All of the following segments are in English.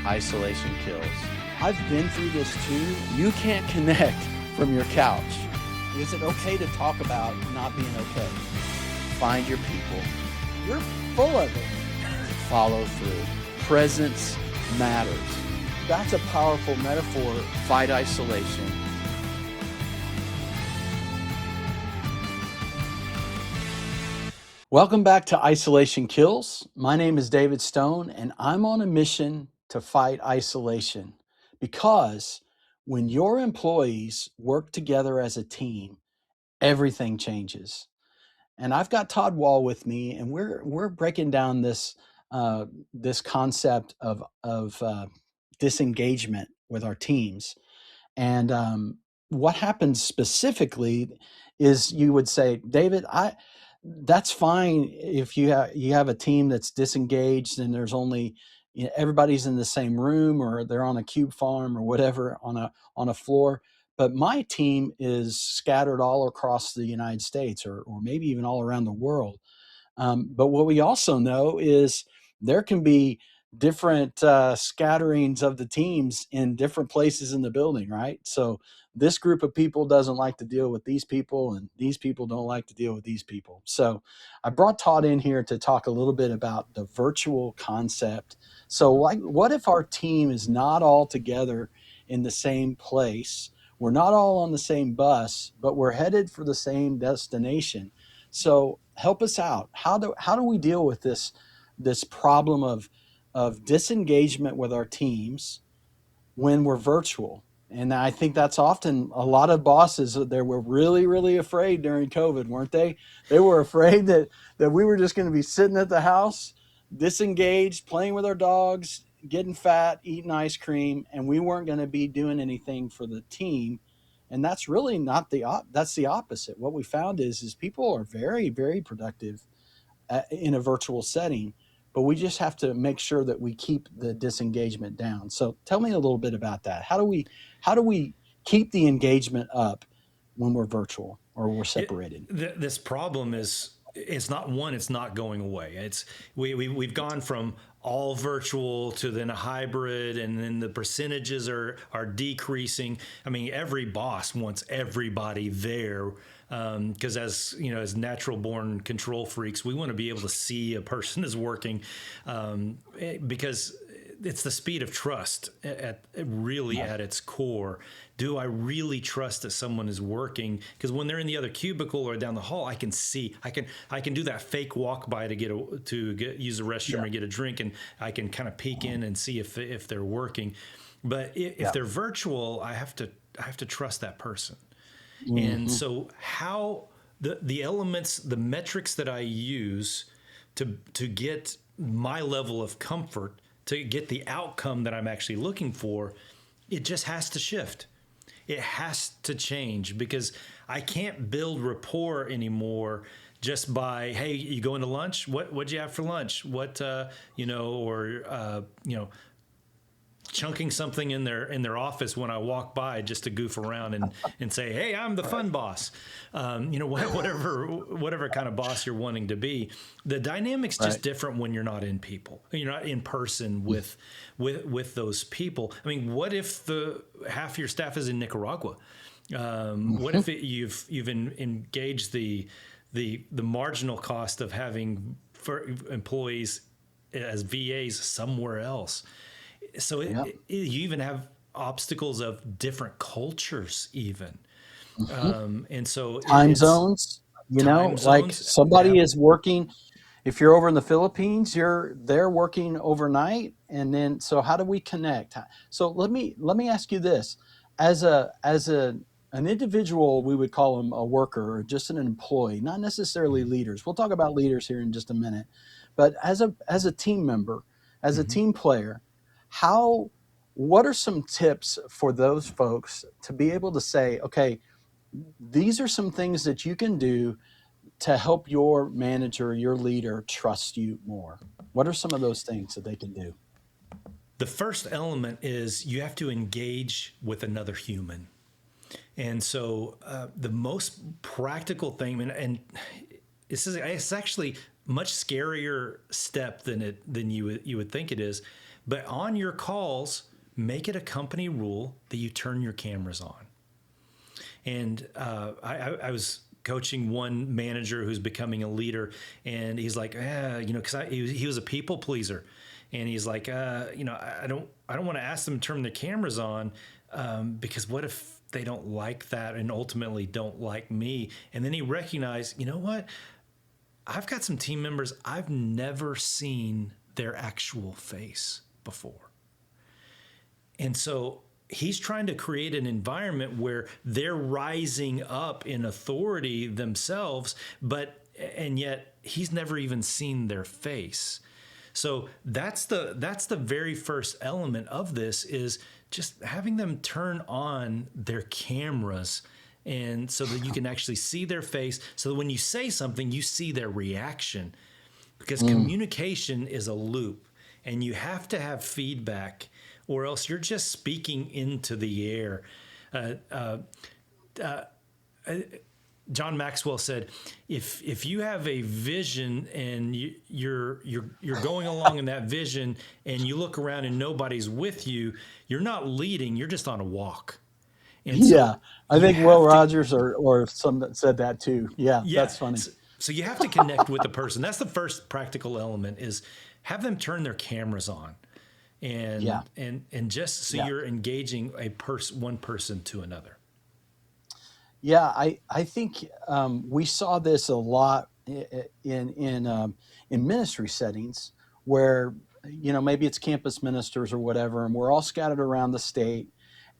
Isolation kills. I've been through this too. You can't connect from your couch. Is it okay to talk about not being okay? Find your people. You're full of it. Follow through. Presence matters. That's a powerful metaphor. Fight isolation. Welcome back to Isolation Kills. My name is David Stone, and I'm on a mission to fight isolation because when your employees work together as a team, everything changes. And I've got Todd Wall with me, and we're breaking down this this concept of disengagement with our teams. And what happens specifically is you would say, David, that's fine if you have a team that's disengaged and there's only everybody's in the same room or they're on a cube farm or whatever on a floor. But my team is scattered all across the United States or maybe even all around the world. But what we also know is there can be different scatterings of the teams in different places in the building, right? So this group of people doesn't like to deal with these people, and these people don't like to deal with these people. So I brought Todd in here to talk a little bit about the virtual concept. So like, what if our team is not all together in the same place? We're not all on the same bus, but we're headed for the same destination. So help us out. How do we deal with this problem of disengagement with our teams when we're virtual? And I think that's often a lot of bosses they were really afraid during COVID, weren't they? They were afraid that we were just going to be sitting at the house, disengaged, playing with our dogs, getting fat, eating ice cream, and we weren't going to be doing anything for the team. And that's really not that's the opposite. What we found is people are very productive in a virtual setting, but we just have to make sure that we keep the disengagement down. So tell me a little bit about that. How do we keep the engagement up when we're virtual or we're separated? This problem is it's not going away. We've gone from all virtual to then a hybrid, and then the percentages are decreasing. I mean, every boss wants everybody there, because as you know, as natural born control freaks, we want to be able to see a person is working, because it's the speed of trust at its core. Do I really trust that someone is working? Because when they're in the other cubicle or down the hall, I can see, I can do that fake walk by to use the restroom or get a drink, and I can kind of peek in and see if they're working. But if they're virtual, I have to trust that person. Mm-hmm. And so how the elements, the metrics that I use to get my level of comfort, to get the outcome that I'm actually looking for, it just has to shift. It has to change, because I can't build rapport anymore just by, hey, you going to lunch? What'd you have for lunch? Chunking something in their office when I walk by just to goof around and say, hey, I'm the fun boss. Whatever kind of boss you're wanting to be. The dynamic's just different when you're not in people. You're not in person with those people. I mean, what if half your staff is in Nicaragua? What if you've engaged the marginal cost of having for employees as VAs somewhere else? So you even have obstacles of different cultures, even, and so time zones. Like somebody is working. If you're over in the Philippines, they're working overnight, and then so how do we connect? So let me ask you this: as an individual, we would call them a worker or just an employee, not necessarily leaders. We'll talk about leaders here in just a minute, but as a team member, as a team player. What are some tips for those folks to be able to say, okay, these are some things that you can do to help your manager, your leader trust you more? What are some of those things that they can do? The first element is you have to engage with another human. And so the most practical thing, and it's actually much scarier step than you would think it is. But on your calls, make it a company rule that you turn your cameras on. And I was coaching one manager who's becoming a leader, and he's like, because he was a people pleaser, and he's like, I don't want to ask them to turn their cameras on, because what if they don't like that and ultimately don't like me? And then he recognized, you know what? I've got some team members I've never seen their actual face before. And so he's trying to create an environment where they're rising up in authority themselves, and yet he's never even seen their face. So that's the very first element of this, is just having them turn on their cameras, and so that you can actually see their face, so that when you say something, you see their reaction, because communication is a loop, and you have to have feedback, or else you're just speaking into the air. John Maxwell said, if you have a vision and you're going along in that vision, and you look around and nobody's with you, you're not leading, you're just on a walk. And Yeah, so I think Will Rogers or some that said that too. Yeah, that's funny. So you have to connect with the person. That's the first practical element, is have them turn their cameras on, and just so you're engaging one person to another. Yeah, I think we saw this a lot in ministry settings where, maybe it's campus ministers or whatever, and we're all scattered around the state.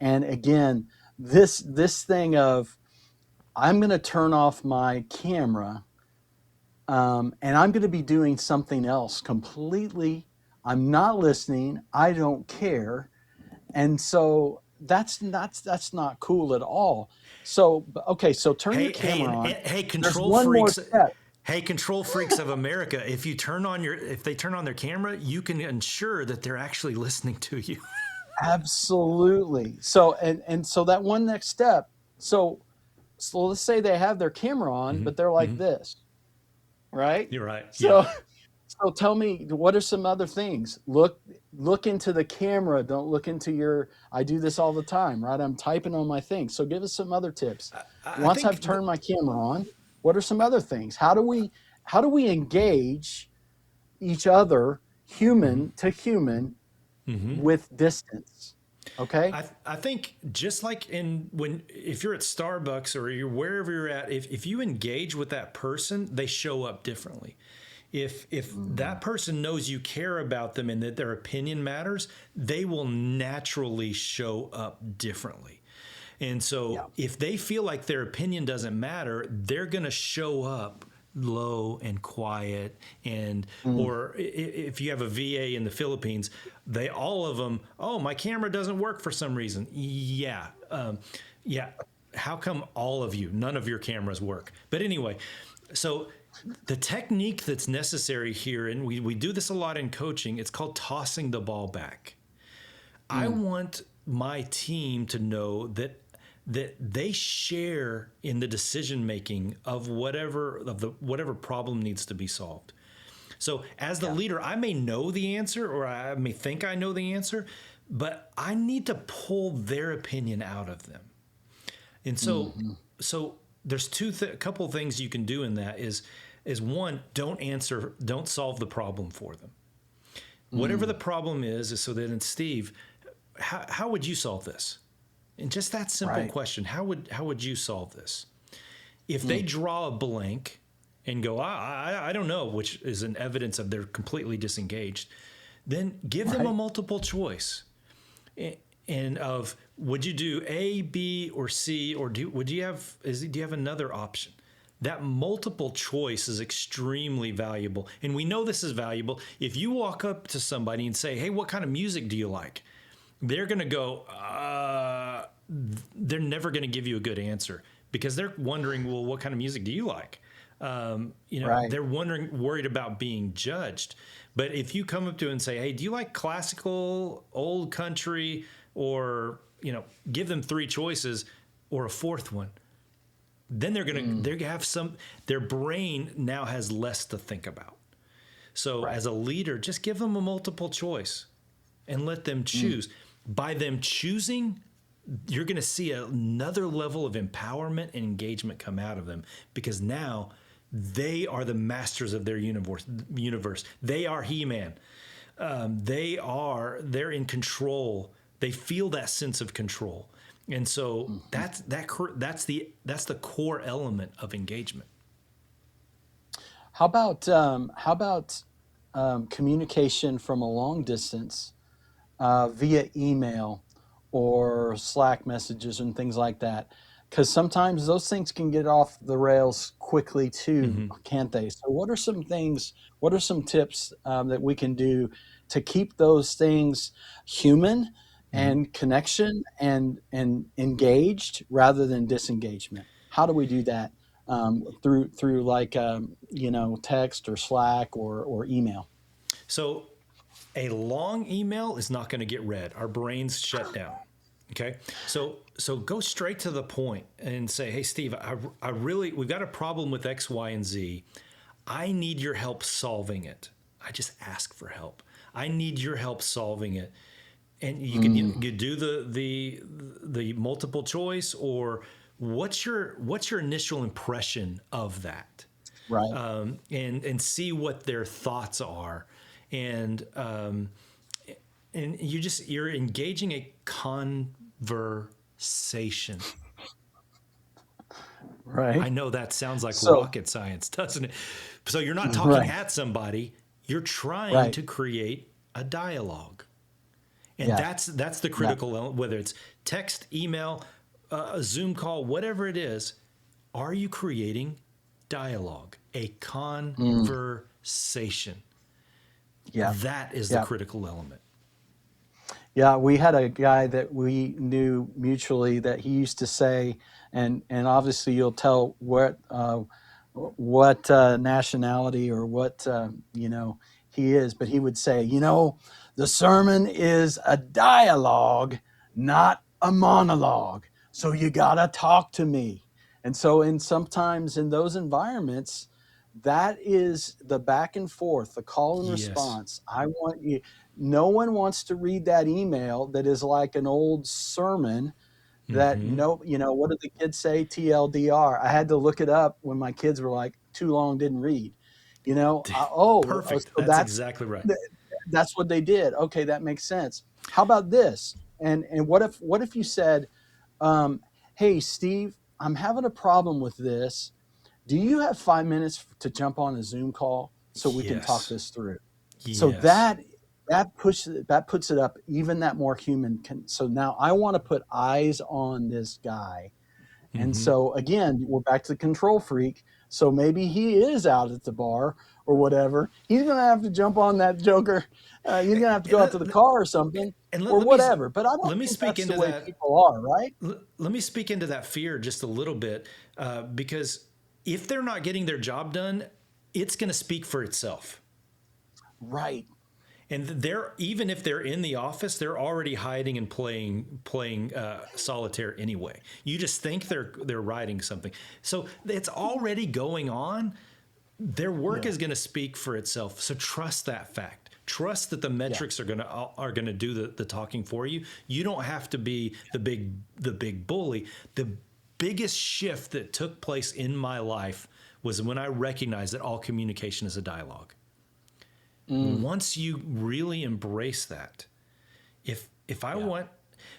And again, this thing of, I'm going to turn off my camera, and I'm going to be doing something else completely. I'm not listening. I don't care. And so that's not cool at all. So, okay, so turn your camera on. Hey, There's one more step. Hey, control freaks of America! If they turn on their camera, you can ensure that they're actually listening to you. Absolutely. So, and so that one next step. So let's say they have their camera on, but they're like this, right? You're right. So, so tell me, what are some other things? Look into the camera. Don't look into I do this all the time, right? I'm typing on my thing. So give us some other tips. Once I've turned my camera on, what are some other things? How do we engage each other, human to human, with distance? Okay. I think just like if you're at Starbucks or you're wherever you're at, if you engage with that person, they show up differently. If that person knows you care about them and that their opinion matters, they will naturally show up differently. And so if they feel like their opinion doesn't matter, they're going to show up low and quiet. And or if you have a VA in the Philippines, all of them, oh, my camera doesn't work for some reason. Yeah. How come none of your cameras work? But anyway, so the technique that's necessary here, and we do this a lot in coaching, it's called tossing the ball back. I want my team to know that they share in the decision making of whatever problem needs to be solved. So as the leader, I may know the answer, or I may think I know the answer, but I need to pull their opinion out of them. And so there's a couple of things you can do in that is one, don't solve the problem for them. Whatever the problem is so that, and Steve, how would you solve this? And just that simple question, how would you solve this? If they draw a blank and go, I don't know, which is an evidence of they're completely disengaged, then give them a multiple choice. And of, would you do A, B, or C, or do you have another option? That multiple choice is extremely valuable. And we know this is valuable. If you walk up to somebody and say, hey, what kind of music do you like? They're going to go, they're never going to give you a good answer, because they're wondering, well, what kind of music do you like? They're worried about being judged. But if you come up to and say, hey, do you like classical, old country, or, give them three choices or a fourth one, then they're going to have their brain now has less to think about. So as a leader, just give them a multiple choice. and let them choose. By them choosing, you're going to see another level of empowerment and engagement come out of them, because now they are the masters of their universe. They are He-Man. They're in control. They feel that sense of control. And so that's the core element of engagement. How about communication from a long distance via email or Slack messages and things like that? Because sometimes those things can get off the rails quickly too, can't they? So what are some things, what are some tips that we can do to keep those things human and connection and engaged rather than disengagement? How do we do that through like text or Slack or email? So a long email is not going to get read. Our brains shut down. Okay. So go straight to the point and say, hey, Steve, we've got a problem with X, Y, and Z. I need your help solving it. I just ask for help. I need your help solving it. And you can you do the multiple choice, or what's your initial impression of that? Right. And see what their thoughts are. And you're engaging a conversation. Right. I know that sounds like So, rocket science, doesn't it? So you're not talking right. at somebody, you're trying Right. to create a dialogue. And Yeah. that's the Yeah. critical element, whether it's text, email, a Zoom call, whatever it is. Are you creating dialogue, a conversation? Yeah. That is the Yeah. critical element. Yeah, we had a guy that we knew mutually that he used to say, and obviously you'll tell what nationality or what he is, but he would say, the sermon is a dialogue, not a monologue. So you gotta talk to me. And so, sometimes in those environments, that is the back and forth, the call and Yes. response. I want you. No one wants to read that email that is like an old sermon that Mm-hmm. what did the kids say? TLDR. I had to look it up when my kids were like too long, didn't read. Perfect. So That's exactly right. that's what they did. Okay, that makes sense. How about this? And what if you said, hey, Steve, I'm having a problem with this. Do you have 5 minutes to jump on a Zoom call so we can talk Yes. this through? So Yes. that puts it up even that more human. So now I want to put eyes on this guy, and Mm-hmm. so again we're back to the control freak. So maybe he is out at the bar or whatever. He's gonna have to jump on that joker. He's gonna have to And go out to the car or something or let me whatever. But I don't let me think speak that's the into way that. people are, right? Let me speak into that fear just a little bit, because if they're not getting their job done, it's going to speak for itself. Right. And they're, even if they're in the office, they're already hiding and playing solitaire anyway. You just think they're writing something, so it's already going on. Their work Yeah. is going to speak for itself. So trust that fact. Trust that the Yeah. metrics are going to do the talking for you. You don't have to be the big bully. The biggest shift that took place in my life was when I recognized that all communication is a dialogue. Mm. Once you really embrace that, if I Yeah. want,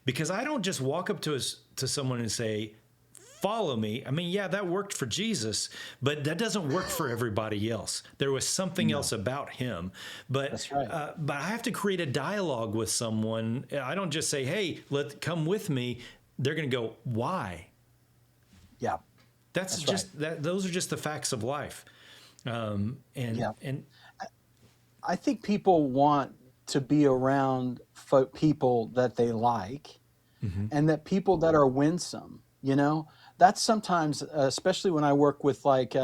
because I don't just walk up to someone and say, follow me. I mean, yeah, that worked for Jesus, but that doesn't work for everybody else. There was something No. else about him, but That's right. but I have to create a dialogue with someone. I don't just say, hey, come with me. They're going to go, why? Yeah. That's That's right. just that. Those are just the facts of life. Yeah. And I think people want to be around people that they like mhm. and that people that are winsome. That's sometimes, especially when I work with like,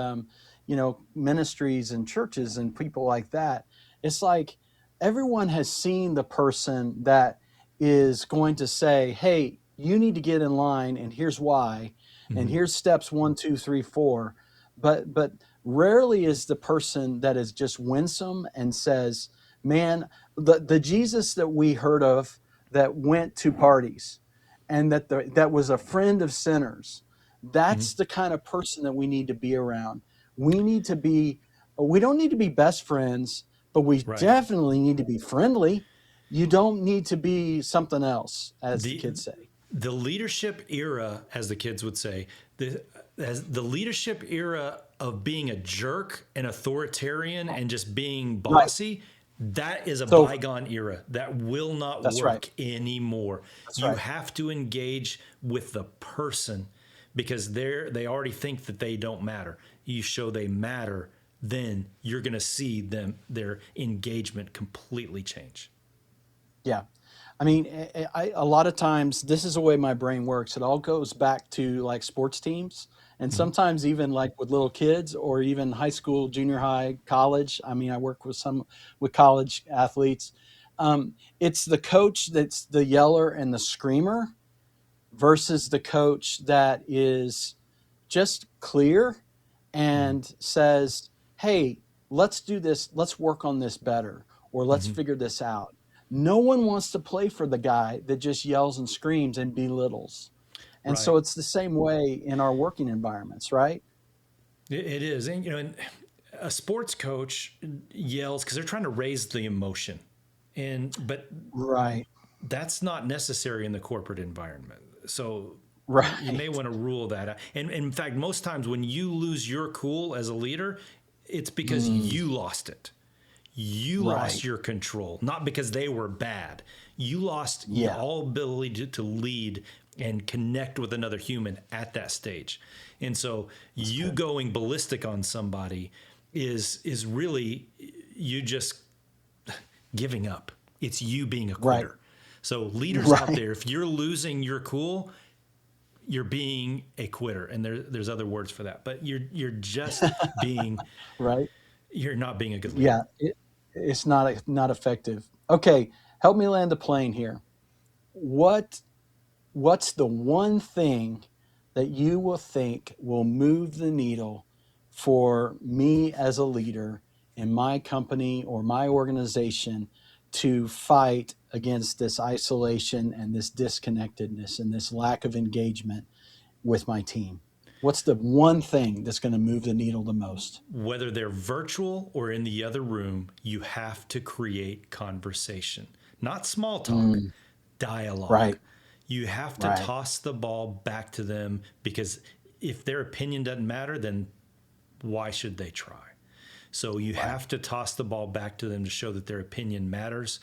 ministries and churches and people like that. It's like everyone has seen the person that is going to say, hey, you need to get in line, and here's why, and Mhm. here's steps 1, 2, 3, 4. But rarely is the person that is just winsome and says, Man, the Jesus that we heard of that went to parties and that was a friend of sinners, Mhm. that's the kind of person that we need to be around. We need to be, we don't need to be best friends, but we Right. definitely need to be friendly. You don't need to be something else, as the The kids say. the leadership era, as the kids would say, the leadership era of being a jerk and authoritarian and just being Right. bossy, that is a It's over. bygone era. That will not That's right. work anymore. That's You right. have to engage with the person because they already think that they don't matter. You show they matter, then you're going to see their engagement completely change. Yeah. I mean, a lot of times this is the way my brain works. It all goes back to like sports teams and Mhm. sometimes even like with little kids or even high school, junior high, college. I mean, I work with some with college athletes. It's the coach that's the yeller and the screamer versus the coach that is just clear Mhm. and says, hey, let's do this, let's work on this better, or let's Mhm. figure this out. No one wants to play for the guy that just yells and screams and belittles. And Right. so it's the same way in our working environments, right? It is, and a sports coach yells because they're trying to raise the emotion, but Right, that's not necessary in the corporate environment. So you may right. want to rule that out. And in fact, most times when you lose your cool as a leader, it's because Mm, you lost it. You lost right. your control, not because they were bad. You lost Yeah, all ability to lead and connect with another human at that stage. And so that's you good. going ballistic on somebody is really you just giving up. It's you being a Right, quitter. So leaders out right, there, if you're losing your cool, you're being a quitter, and there's other words for that. But you're just being right. you're not being a good leader. Yeah, it's not effective. Okay, help me land the plane here. What what's the one thing that you will think will move the needle for me as a leader in my company or my organization to fight against this isolation and this disconnectedness and this lack of engagement with my team? What's the one thing that's going to move the needle the most? Whether they're virtual or in the other room, you have to create conversation, not small talk, Mm, dialogue. right, You have to right, toss the ball back to them because if their opinion doesn't matter, then why should they try? So you right. have to toss the ball back to them to show that their opinion matters.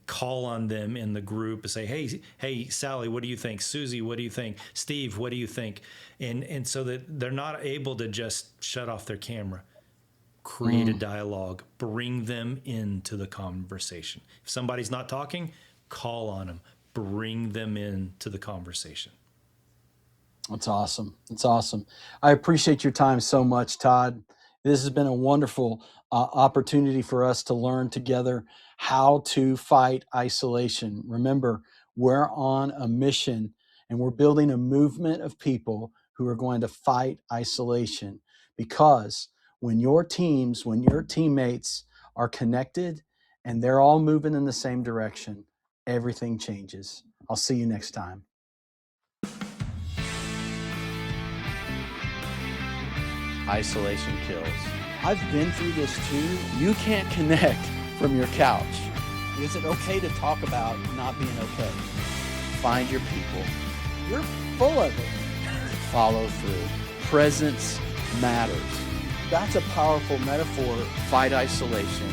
Call on them in the group and say, hey, Sally, what do you think? Susie, what do you think? Steve, what do you think? And so that they're not able to just shut off their camera. Create a Mm, dialogue, bring them into the conversation. If somebody's not talking, call on them, bring them into the conversation. that's awesome. That's awesome. I appreciate your time so much, Todd. This has been a wonderful opportunity for us to learn together how to fight isolation. Remember, we're on a mission and we're building a movement of people who are going to fight isolation because when your teammates are connected and they're all moving in the same direction, everything changes. I'll see you next time. Isolation kills. I've been through this too. You can't connect from your couch. Is it okay to talk about not being okay? Find your people. You're full of it. Follow through. Presence matters. That's a powerful metaphor. Fight isolation